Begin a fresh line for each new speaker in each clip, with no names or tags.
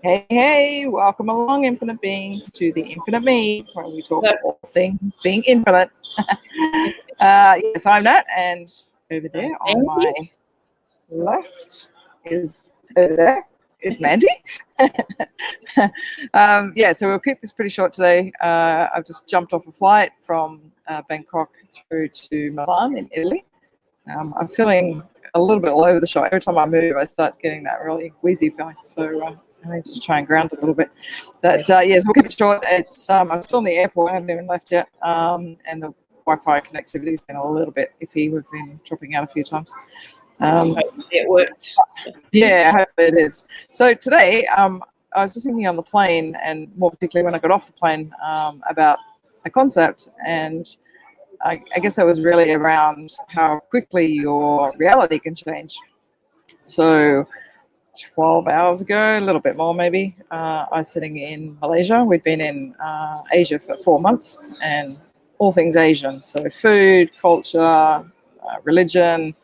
Hey, hey, welcome along, infinite beings, to the Infinite Me, where we talk all things being infinite. Yes, I'm Nat, and over there on my left is Mandy. So we'll keep this pretty short today. I've just jumped off a flight from Bangkok through to Milan in Italy. I'm feeling a little bit all over the shop. Every time I move, I start getting that really wheezy feeling. So I need to try and ground a little bit. But yes, we'll keep it short. It's I'm still in the airport. I haven't even left yet. And the Wi-Fi connectivity has been a little bit iffy. We've been dropping out a few times.
It works.
Yeah, hopefully it is. So today, I was just thinking on the plane, and more particularly when I got off the plane, about a concept, and I guess that was really around how quickly your reality can change. So 12 hours ago, a little bit more maybe, I was sitting in Malaysia. We'd been in Asia for 4 months, and all things Asian. So food, culture, religion,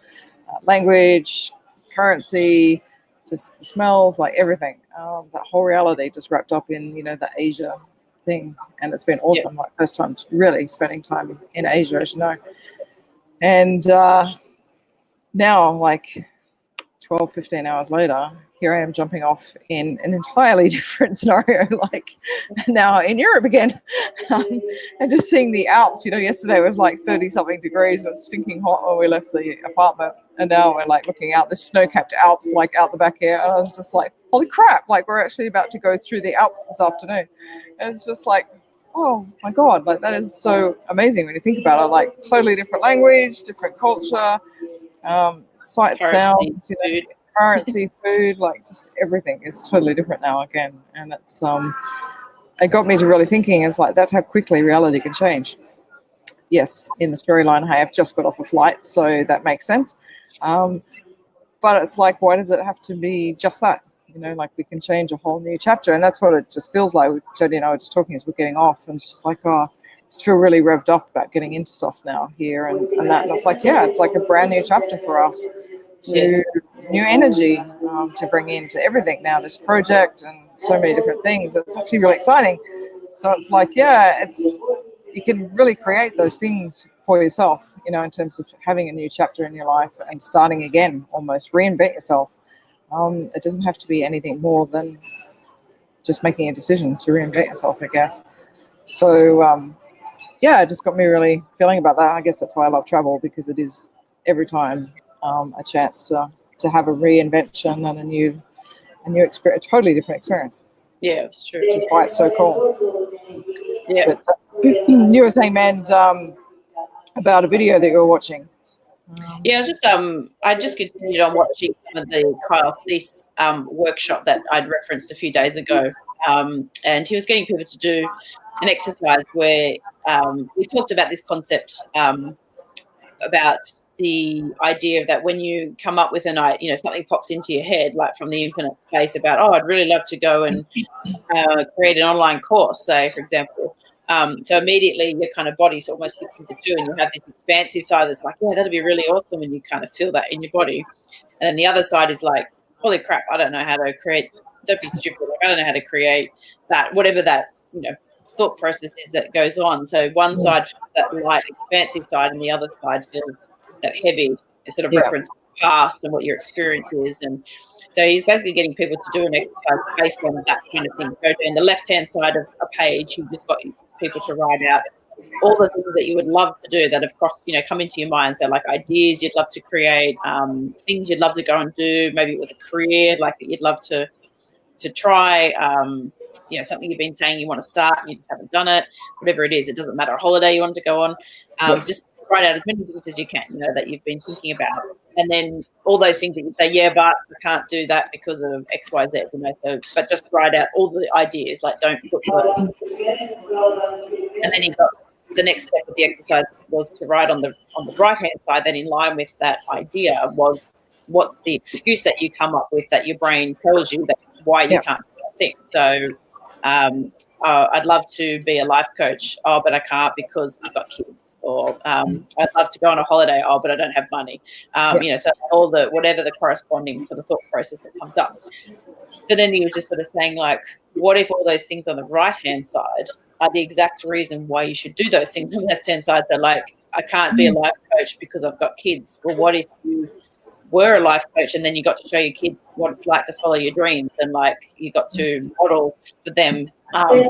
language, currency, just the smells, like everything. That whole reality just wrapped up in, the Asia thing. And it's been awesome. Like first time really spending time in Asia, as you know. And now, like 12, 15 hours later, here I am jumping off in an entirely different scenario, like now in Europe again. And just seeing the Alps, yesterday was like 30 something degrees. It was stinking hot when we left the apartment. And now we're like looking out the snow-capped Alps, like out the back here. And I was just like, holy crap, like we're actually about to go through the Alps this afternoon. And it's just like, oh my God, like that is so amazing when you think about it. Like totally different language, different culture, sight, sounds, currency, food, like just everything is totally different now again. And it's it got me to really thinking, it's like that's how quickly reality can change. Yes, in the storyline I have just got off a flight, so that makes sense. But it's like, why does it have to be just that? Like we can change a whole new chapter. And that's what it just feels like. Jodie and I were just talking as we're getting off, and it's just like, just feel really revved up about getting into stuff now here and that. And it's like, yeah, it's like a brand new chapter for us. New energy to bring into everything now, this project and so many different things. It's actually really exciting. So it's like, yeah, you can really create those things for yourself, in terms of having a new chapter in your life and starting again, almost reinvent yourself. It doesn't have to be anything more than just making a decision to reinvent yourself, I guess. So it just got me really feeling about that. I guess that's why I love travel, because it is every time a chance to have a reinvention and a new experience, a totally different experience.
Yeah, it's true.
Which is why it's so cool.
Yeah.
But, you were saying, man, about a video that you were watching.
Yeah, I just continued on watching some of the 𝘾𝙤𝙤𝙨 workshop that I'd referenced a few days ago, and he was getting people to do an exercise where we talked about this concept about the idea that when you come up with something pops into your head, like from the infinite space about, I'd really love to go and create an online course, say, for example. So immediately your kind of body almost splits into two, and you have this expansive side that's like, yeah, that'd be really awesome, and you kind of feel that in your body. And then the other side is like, holy crap, I don't know how to create, don't be stupid, like, I don't know how to create that, whatever that, thought process is that goes on. So one side feels that light, expansive side, and the other side feels that heavy, sort of reference to the past and what your experience is. And so he's basically getting people to do an exercise based on that kind of thing. So in the left-hand side of a page, you've just got people to write out all the things that you would love to do that have come into your mind. So like ideas you'd love to create, things you'd love to go and do. Maybe it was a career like that you'd love to try, something you've been saying you want to start and you just haven't done it, whatever it is. It doesn't matter, a holiday you want to go on. Just write out as many things as you can, that you've been thinking about. And then all those things that you say, yeah, but I can't do that because of X, Y, Z, but just write out all the ideas, like don't put them. And then the next step of the exercise was to write on the right-hand side, then in line with that idea was, what's the excuse that you come up with that your brain tells you that why you can't do that thing. So I'd love to be a life coach. Oh, but I can't because I've got kids. or I'd love to go on a holiday, oh, but I don't have money. So all the, whatever the corresponding sort of thought process that comes up. So then he was just sort of saying, like, what if all those things on the right-hand side are the exact reason why you should do those things on the left-hand side? So, like, I can't be a life coach because I've got kids. Well, what if you were a life coach and then you got to show your kids what it's like to follow your dreams, and, like, you got to model for them. So maybe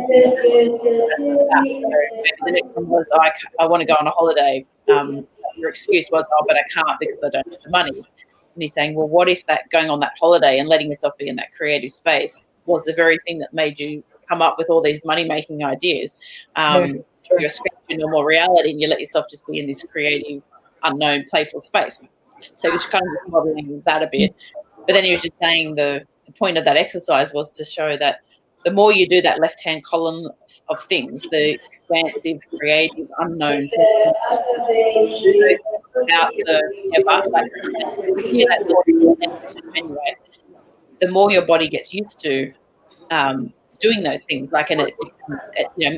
the next one was, I want to go on a holiday. Your excuse was, oh, but I can't because I don't have the money. And he's saying, well, what if that going on that holiday and letting yourself be in that creative space was the very thing that made you come up with all these money-making ideas? You're escaping normal reality and you let yourself just be in this creative, unknown, playful space. So he was kind of just modeling that a bit. But then he was just saying the point of that exercise was to show that the more you do that left-hand column of things, the expansive, creative, unknown things, without anyway, the more your body gets used to doing those things, like, and it becomes,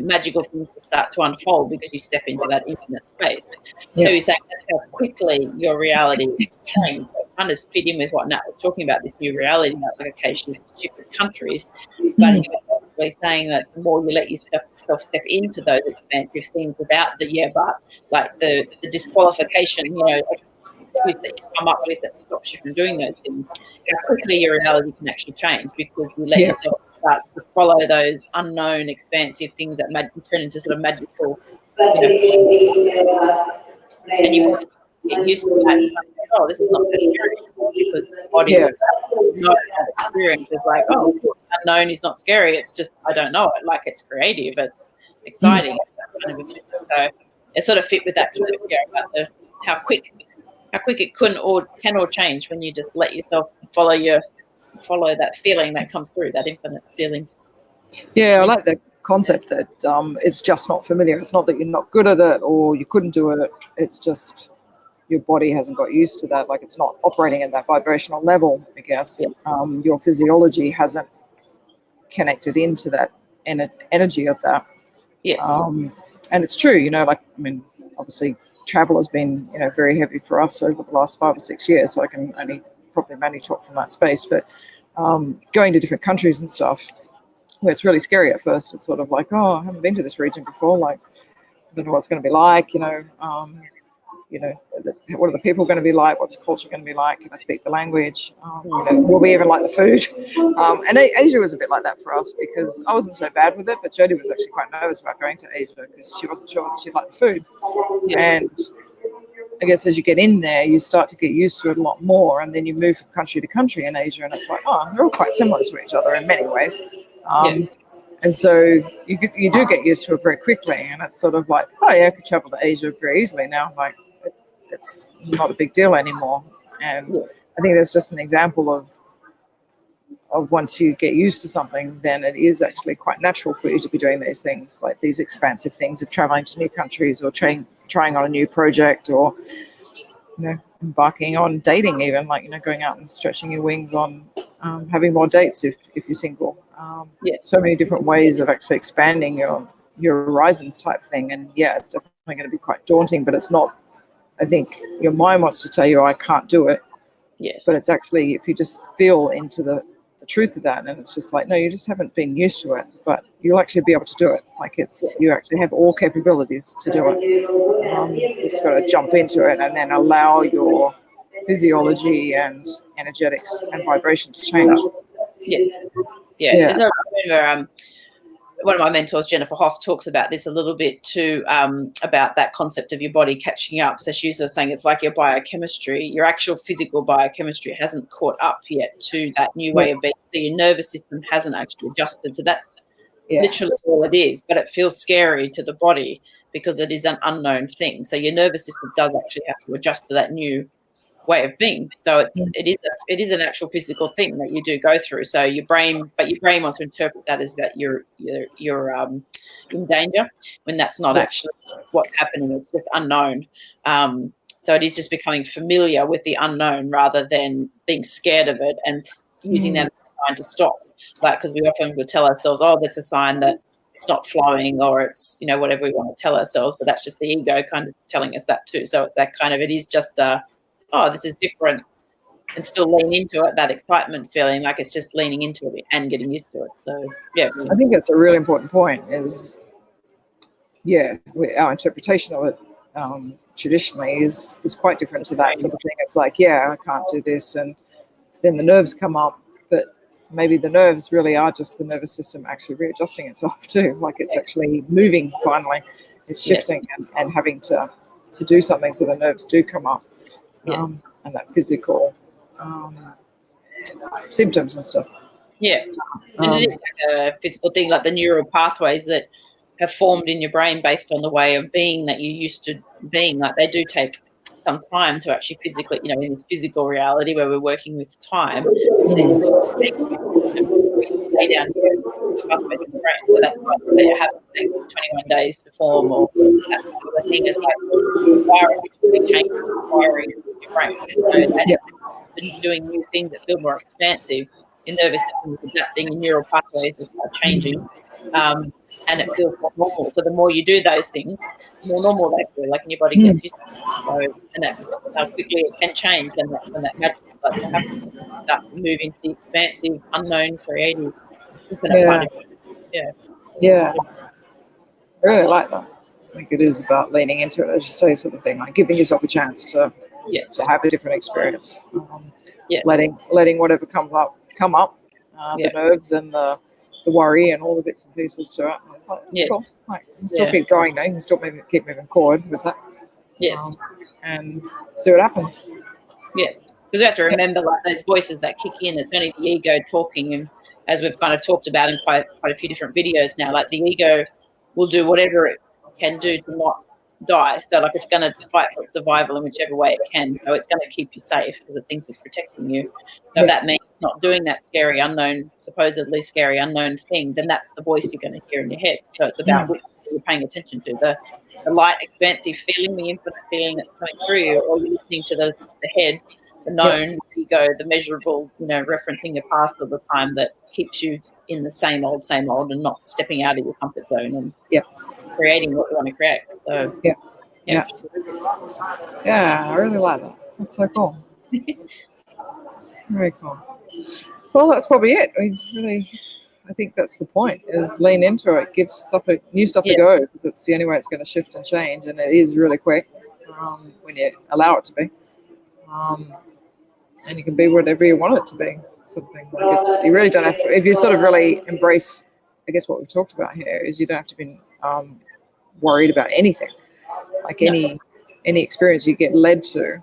magical things to start to unfold because you step into that infinite space. So you're saying that's how quickly your reality changed. It kind of fit in with what Nat was talking about, this new reality, like, okay, she shifted countries, but he was basically saying that the more you let yourself step into those expansive things without the like the disqualification, excuse that you come up with that stops you from doing those things, how quickly your reality can actually change because you let yourself start to follow those unknown, expansive things that turn into sort of magical, and you want to get used to that. Oh, this is not so scary because the body not experience is like, oh, unknown is not scary. It's just, I don't know it. Like, it's creative. It's exciting. Kind of so it sort of fit with that about how quick it can or change when you just let yourself follow that feeling that comes through, that infinite feeling.
Yeah, I like the concept that it's just not familiar. It's not that you're not good at it or you couldn't do it. It's just your body hasn't got used to that. Like, it's not operating at that vibrational level, I guess. Your physiology hasn't connected into that energy of that.
Yes.
And it's true, obviously travel has been, very heavy for us over the last 5 or 6 years. So I can only talk from that space. But going to different countries and stuff, where it's really scary at first. It's sort of like, oh, I haven't been to this region before. Like, I don't know what it's going to be like. What are the people going to be like? What's the culture going to be like? Can I speak the language? Will we even like the food? And Asia was a bit like that for us because I wasn't so bad with it, but Jodie was actually quite nervous about going to Asia because she wasn't sure that she'd like the food. And I guess as you get in there, you start to get used to it a lot more, and then you move from country to country in Asia, and it's like, oh, they're all quite similar to each other in many ways. And so you do get used to it very quickly, and it's sort of like, oh yeah, I could travel to Asia very easily now. Like, it's not a big deal anymore. And I think that's just an example of once you get used to something, then it is actually quite natural for you to be doing these things, like these expansive things of traveling to new countries or trying on a new project, or embarking on dating, even like going out and stretching your wings on having more dates if you're single. So many different ways of actually expanding your horizons type thing. And it's definitely going to be quite daunting, but it's not. I think your mind wants to tell you, I can't do it.
Yes.
But it's actually, if you just feel into the truth of that, and it's just like, no, you just haven't been used to it, but you'll actually be able to do it. Like, you actually have all capabilities to do it. You just got to jump into it and then allow your physiology and energetics and vibration to change.
Yes. Yeah. There's one of my mentors, Jennifer Hoff, talks about this a little bit too, about that concept of your body catching up. So she's saying it's like your biochemistry, your actual physical biochemistry hasn't caught up yet to that new way of being. So your nervous system hasn't actually adjusted. So that's literally all it is. But it feels scary to the body because it is an unknown thing. So your nervous system does actually have to adjust to that new way of being. So it is an actual physical thing that you do go through. So your brain wants to interpret that as that you're in danger, when that's not actually what's happening. It's just unknown. So it is just becoming familiar with the unknown rather than being scared of it and using that as a sign to stop. Like, because we often would tell ourselves, oh, that's a sign that it's not flowing, or it's, you know, whatever we want to tell ourselves, but that's just the ego kind of telling us that too. So that kind of, it is just oh, this is different, and still lean into it, that excitement feeling, like it's just leaning into it and getting used to it. So yeah,
I think it's a really important point is, our interpretation of it traditionally is quite different to that sort of thing. It's like, I can't do this, and then the nerves come up, but maybe the nerves really are just the nervous system actually readjusting itself too. Like it's actually moving finally, it's shifting and having to do something, so the nerves do come up, and that physical symptoms and stuff.
Yeah, and it is like a physical thing, like the neural pathways that have formed in your brain based on the way of being that you used to being. Like they do take some time to actually physically, you know, in this physical reality where we're working with time, lay down here pathways in the brain. So that's why they say it takes 21 days to form, or that kind of a thing. It's like the virus actually changes the wiring in your brain. So that's doing new things that feel more expansive. Your nervous system is adapting, your neural pathways are changing, and it feels more normal. So the more you do those things, the more normal they feel, like, and your body gets used to it. So, and that's how quickly it can change, and that's when that magic starts to happen. You start to move into the expansive, unknown, creative, infinite part of you.
Yeah. I really like that. I think it is about leaning into it, as you say, sort of thing, like giving yourself a chance to have a different experience. Letting whatever come up, the nerves and the worry and all the bits and pieces to it. And it's like, that's cool. Like, you can still keep going though. You can still keep moving forward with that. And see what happens.
Yes. Because we have to remember, like, those voices that kick in, it's only the ego talking. And as we've kind of talked about in quite a few different videos now, like the ego will do whatever it can do to not die. So like it's going to fight for its survival in whichever way it can. So it's going to keep you safe because it thinks it's protecting you. So that means not doing that scary, unknown, supposedly scary, unknown thing, then that's the voice you're going to hear in your head. So it's about which you're paying attention to, the light, expansive feeling, the infinite feeling that's coming through you, or you're listening to the head, the known, the ego, the measurable, you know, referencing your past all the time that keeps you in the same old, and not stepping out of your comfort zone and creating what you want to create. So
I really like that. That's so cool. Very cool. Well, that's probably it. I think that's the point, is lean into it, give stuff, new stuff to go, because it's the only way it's going to shift and change, and it is really quick when you allow it to be. And you can be whatever you want it to be, something like you really don't have to, if you sort of really embrace, I guess what we've talked about here is you don't have to be worried about anything. Like any experience you get led to,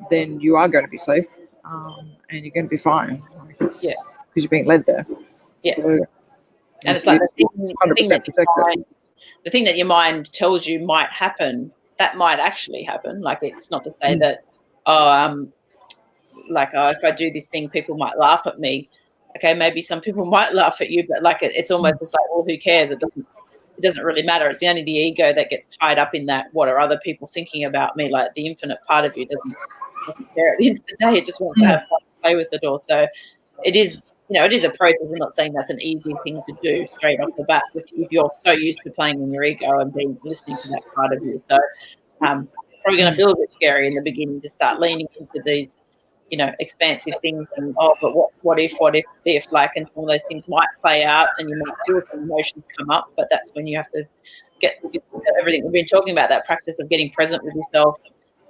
then you are going to be safe, and you're going to be fine. Because you're being led there. So,
and it's like the thing that your mind tells you might happen, that might actually happen. Like, it's not to say that, if I do this thing, people might laugh at me. Okay, maybe some people might laugh at you, but like it's almost just like, well, who cares? It doesn't really matter. It's only the ego that gets tied up in that. What are other people thinking about me? Like, the infinite part of you doesn't care. At the end of the day, it just wants to have fun, play with it all. So it is, you know, it is a process. I'm not saying that's an easy thing to do straight off the bat if you're so used to playing in your ego and listening to that part of you. So it's probably going to feel a bit scary in the beginning to start leaning into these, you know, expansive things, and but what if, like, and all those things might play out, and you might feel some emotions come up, but that's when you have to get everything we've been talking about, that practice of getting present with yourself,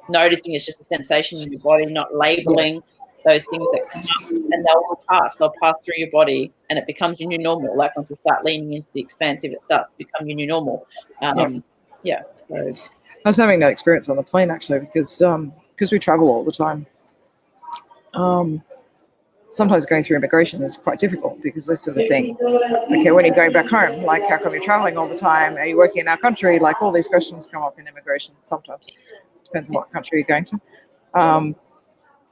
noticing it's just a sensation in your body, not labeling those things that come up, and they'll pass through your body, and it becomes your new normal. Like, once you start leaning into the expansive, it starts to become your new normal. So
I was having that experience on the plane, actually, because we travel all the time. Sometimes going through immigration is quite difficult, because they sort of think, okay, when are you going back home? Like, how come you're traveling all the time? Are you working in our country? Like, all these questions come up in immigration sometimes. Depends on what country you're going to.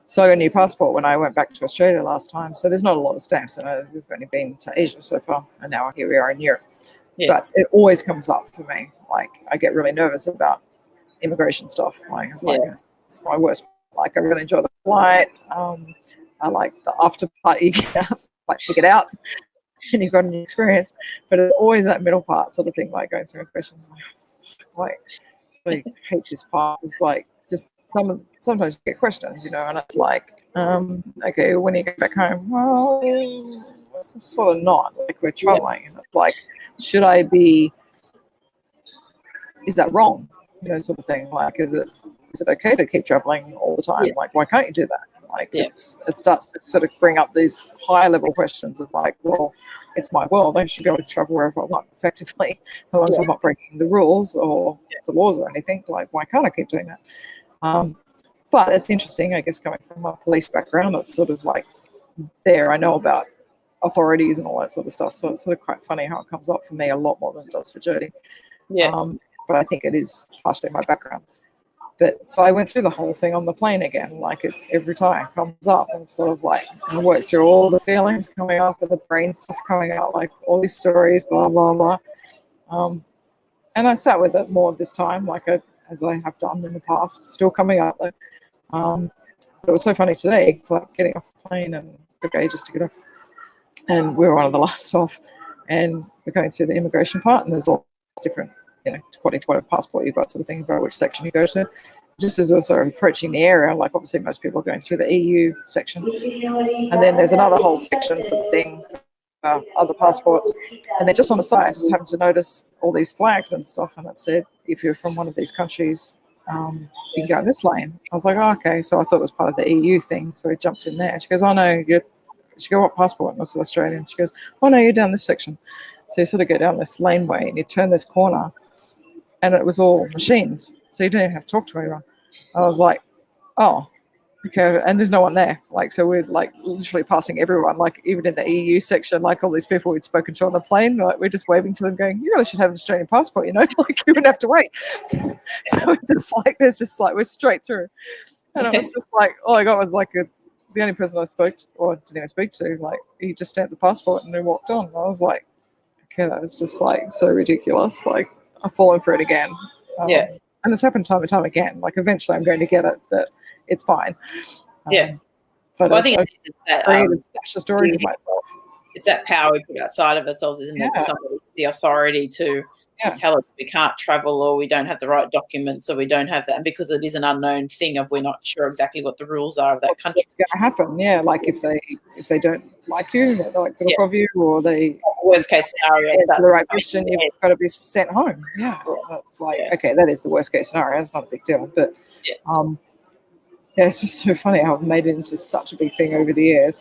So I got a new passport when I went back to Australia last time. So there's not a lot of stamps, and we've only been to Asia so far, and now here we are in Europe. But it always comes up for me. Like, I get really nervous about immigration stuff. Like, it's my worst. Like, I really enjoy the flight. I like the after party, like to get out. and you've got an experience, but it's always that middle part sort of thing, like going through questions like I hate this part. It's like just sometimes you get questions, you know, and it's like, okay, when you get back home, well, it's sort of not like we're traveling. And it's like, should I be? Is that wrong? You know, sort of thing. Like, is it okay to keep traveling all the time? Like, why can't you do that? Like, it starts to sort of bring up these higher level questions of like, well, it's my world. I should be able to travel wherever I want, effectively, as long as I'm not breaking the rules or the laws or anything. Like, why can't I keep doing that? But it's interesting, I guess, coming from a police background. It's sort of like I know about authorities and all that sort of stuff. So it's sort of quite funny how it comes up for me a lot more than it does for Jody. But I think it is partially my background. But so I went through the whole thing on the plane again, like every time it comes up, and sort of like I worked through all the feelings coming up and the brain stuff coming out, like all these stories, blah blah blah. And I sat with it more this time, like as I have done in the past, still coming up. But it was so funny today, like getting off the plane and took ages to get off, and we were one of the last off, and we're going through the immigration part, and there's all different, you know, according to what passport you've got, sort of thing, about which section you go to. Just as we're sort of approaching the area, like obviously most people are going through the EU section, and then there's another whole section sort of thing, other passports, and then just on the side, I just happened to notice all these flags and stuff, and it said, if you're from one of these countries, you can go in this lane. I was like, oh, okay, so I thought it was part of the EU thing, so I jumped in there. She goes, oh no, she goes, what passport? And I was Australian. She goes, oh no, you're down this section. So you sort of go down this laneway and you turn this corner, and it was all machines, so you didn't even have to talk to anyone. I was like, oh, okay, and there's no one there. Like, so we're like literally passing everyone, like even in the EU section, like all these people we'd spoken to on the plane, like we're just waving to them going, you really should have an Australian passport, you know, like you wouldn't have to wait. So it's just like, there's just like, we're straight through. And it was just like, all I got was like the only person I spoke to, or didn't even speak to, like he just stamped the passport and then walked on. I was like, okay, that was just like so ridiculous. Like I've fallen for it again. And it's happened time and time again. Like eventually I'm going to get it that it's fine. But
well, I think it's that
created such a story for myself.
It's that power we put outside of ourselves, isn't it? Somebody, the authority to tell us we can't travel, or we don't have the right documents, or we don't have that, and because it is an unknown thing, of we're not sure exactly what the rules are of that country.
What's going to happen? Like if they don't like you, they don't like the look of you, or they
worst case scenario,
that's the right question, you've got to be sent home. That's like okay, that is the worst case scenario. It's not a big deal, but it's just so funny how I've made it into such a big thing over the years.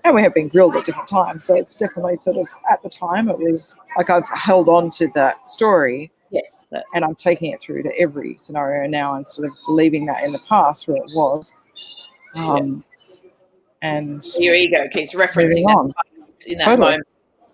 And we have been grilled at different times. So it's definitely sort of, at the time, it was like I've held on to that story.
Yes.
And I'm taking it through to every scenario now instead of leaving that in the past where it was. And
your ego keeps referencing that in that moment.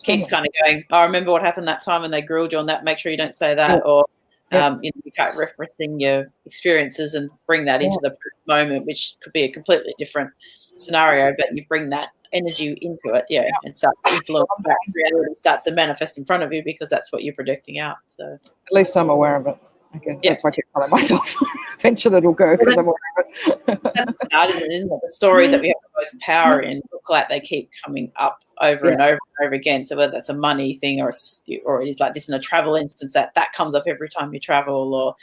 Keeps kind of going, I remember what happened that time when they grilled you on that. Make sure you don't say that. Or you know, you keep referencing your experiences and bring that into the moment, which could be a completely different scenario, but you bring that energy into it, and start to influence that reality, starts to manifest in front of you because that's what you're projecting out. So
at least I'm aware of it. Okay, that's why I keep telling myself eventually it'll go because I'm aware of it.
That's the art, isn't it? The stories that we have the most power in look like they keep coming up over and over and over again. So whether that's a money thing or it is like this in a travel instance, that comes up every time you travel, or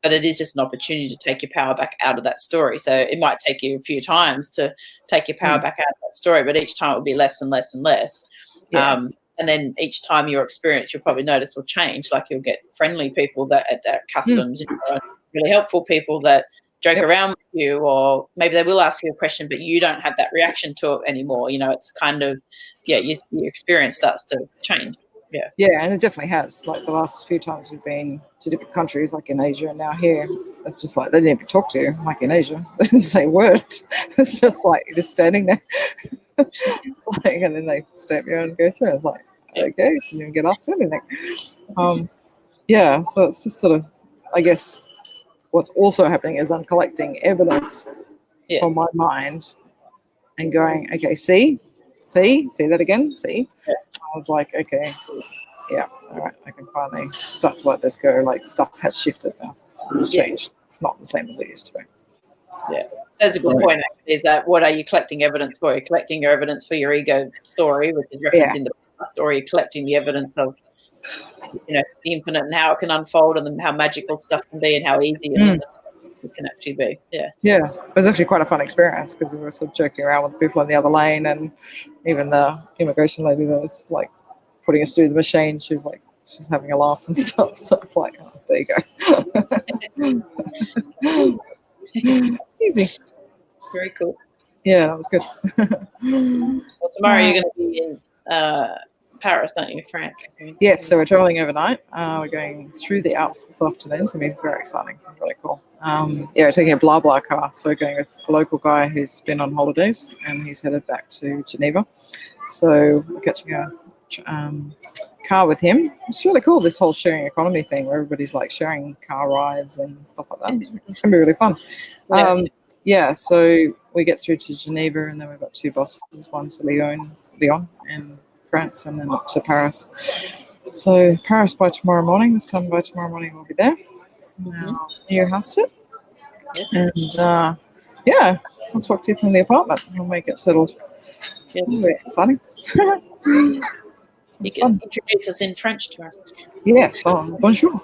but it is just an opportunity to take your power back out of that story. So it might take you a few times to take your power back out of that story, but each time it will be less and less and less. And then each time your experience, you'll probably notice will change. Like you'll get friendly people that at customs, really helpful people that joke around with you, or maybe they will ask you a question, but you don't have that reaction to it anymore. You know, it's kind of, your experience starts to change.
Yeah, and it definitely has. Like the last few times we've been to different countries, like in Asia and now here, it's just like they didn't even talk to you. Like in Asia, they didn't say a word. It's just like you're just standing there. It's like, and then they stamp you and go through. It's like, okay, you didn't even get asked anything. So it's just sort of, I guess, what's also happening is I'm collecting evidence from my mind and going, okay, see that again, see. I was like, okay, all right, I can finally start to let this go. Like stuff has shifted now. It's changed. It's not the same as it used to be.
That's a good point, actually, is that what are you collecting evidence for? You're collecting your evidence for your ego story, which is referencing the past, or you're collecting the evidence of, the infinite and how it can unfold and how magical stuff can be and how easy it can actually be. Yeah.
Yeah, it was actually quite a fun experience because we were sort of joking around with people in the other lane, and even the immigration lady that was like putting us through the machine, she's having a laugh and stuff. So it's like, oh, there you go. Easy.
Very cool.
Yeah, that was good.
Well, tomorrow you're going to be in Paris, aren't you, France?
Yes, so we're traveling overnight. We're going through the Alps this afternoon. It's going to be very exciting. Really cool. We're taking a blah car. So we're going with a local guy who's been on holidays, and he's headed back to Geneva. So we're catching a car with him. It's really cool, this whole sharing economy thing where everybody's like sharing car rides and stuff like that. It's going to be really fun. So we get through to Geneva, and then we've got 2 buses, one to Lyon in France, and then up to Paris. So Paris by tomorrow morning. This time by tomorrow morning we'll be there. Now, new house sit. And so I'll talk to you from the apartment when we get settled. Very exciting.
You can introduce us in French tomorrow.
Yes, bonjour.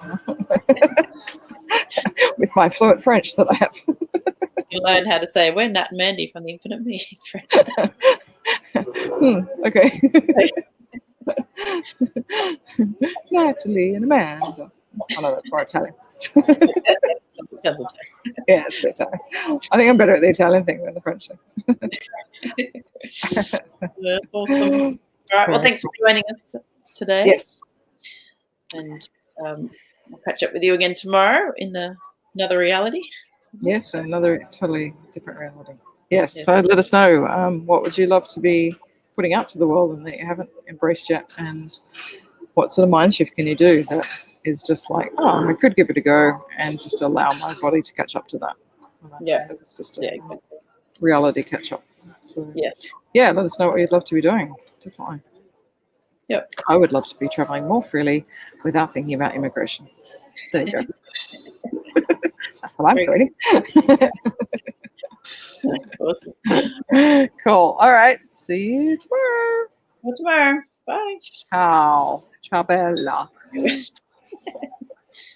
With my fluent French that I have.
You learn how to say, we're Nat and Mandy from the Infinite Me in French.
Okay. Natalie and Amanda. Oh no, that's more Italian. Yeah, it's Italian. I think I'm better at the Italian thing than the French thing.
Awesome. All right, well, thanks for joining us today.
Yes.
And we'll catch up with you again tomorrow in another reality.
Yes, another totally different reality. Yes, so let us know, what would you love to be putting out to the world and that you haven't embraced yet, and what sort of mind shift can you do that is just like, I could give it a go and just allow my body to catch up to that. It's just a reality catch up. So let us know what you'd love to be doing. Definitely.
Yep.
I would love to be traveling more freely without thinking about immigration. There you go. That's what I'm doing.
Awesome.
Cool. All right. See you tomorrow.
See you tomorrow. Bye.
Ciao. Ciao bella.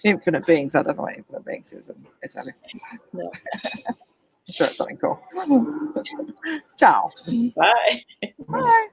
Infinite beings. I don't know what infinite beings is in Italian.
No.
I'm sure it's something cool. Ciao.
Bye.
Bye.